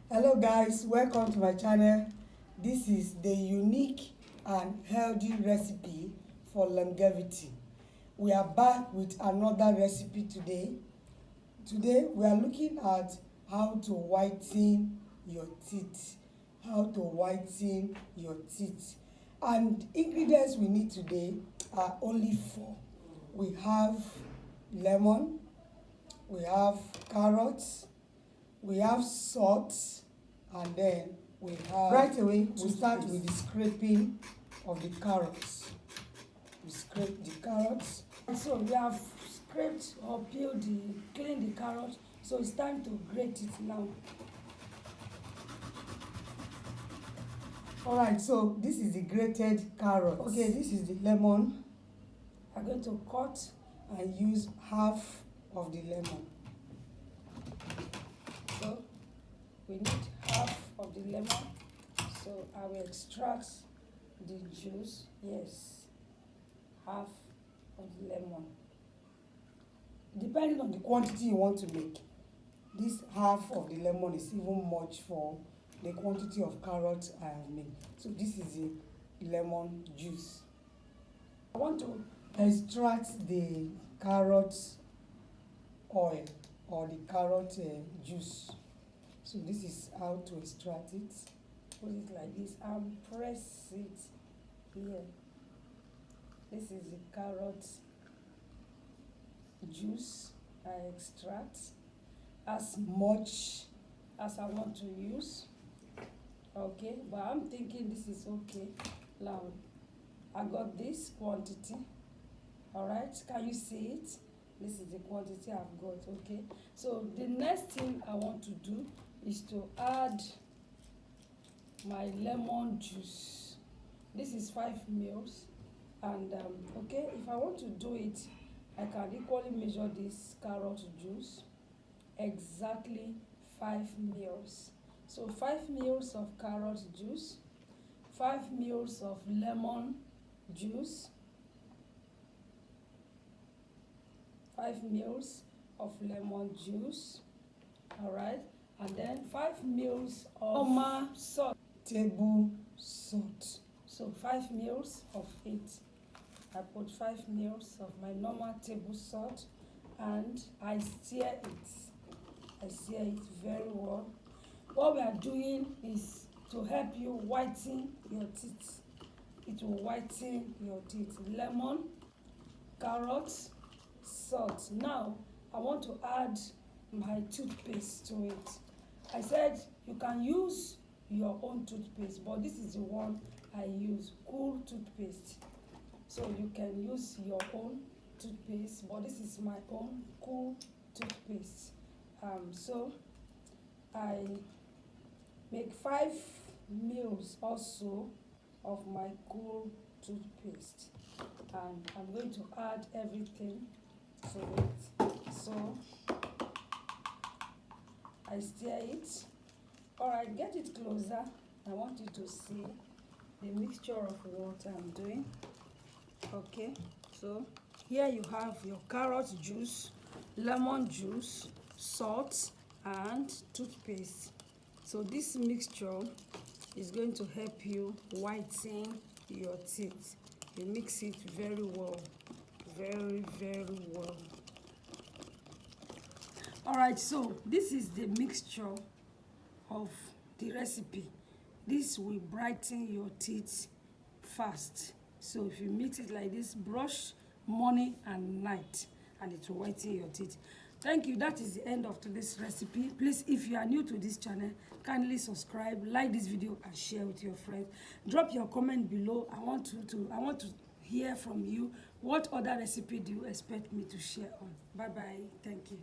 Hello guys, welcome to my channel. This is the unique and healthy recipe for longevity. We are back with another recipe today. Today we are looking at how to whiten your teeth. How to whiten your teeth. And ingredients we need today are only 4. We have lemon, we have carrots, we have salt, and then we have right away we start with the scraping of the carrots. We scrape the carrots. So we have scraped or cleaned the carrot, so it's time to grate it now. Alright, so this is the grated carrot. Okay, this is the lemon. I'm going to cut and use half of the lemon. So we need half of the lemon, so I will extract the juice. Yes, half of the lemon, depending on the quantity you want to make. This half of the lemon is even much for the quantity of carrots I have made. So this is the lemon juice. I want to extract the carrot oil or the carrot juice. So this is how to extract it. Put it like this and press it here. This is the carrot juice. I extract as much as I want to use. Okay, but I'm thinking this is okay. Now I got this quantity. All right, can you see it? This is the quantity I've got. Okay, so the next thing I want to do is to add my lemon juice. This is 5 ml, and okay, if I want to do it, I can equally measure this carrot juice exactly 5 ml. So 5 ml of carrot juice, 5 ml of lemon juice, 5 ml of lemon juice. All right, and then 5 ml of normal salt, table salt. So 5 ml of it. I put 5 ml of my normal table salt, and I stir it. I stir it very well. What we are doing is to help you whiten your teeth. It will whiten your teeth. Lemon, carrots, salt. Now I want to add my toothpaste to it. I said you can use your own toothpaste, but this is the one I use, Cool toothpaste. So you can use your own toothpaste, but this is my own Cool toothpaste. So I make 5 ml also of my Cool toothpaste, and I'm going to add everything to it. So I stir it. All right, get it closer. I want you to see the mixture of what I'm doing. Okay, so here you have your carrot juice, lemon juice, salt, and toothpaste. So this mixture is going to help you whiten your teeth. You mix it very well, very well. All right, so this is the mixture of the recipe. This will brighten your teeth fast. So if you mix it like this, brush morning and night, and it will whiten your teeth. Thank you. That is the end of today's recipe. Please, if you are new to this channel, kindly subscribe, like this video, and share with your friends. Drop your comment below. I want to hear from you. What other recipe do you expect me to share on? Bye bye. Thank you.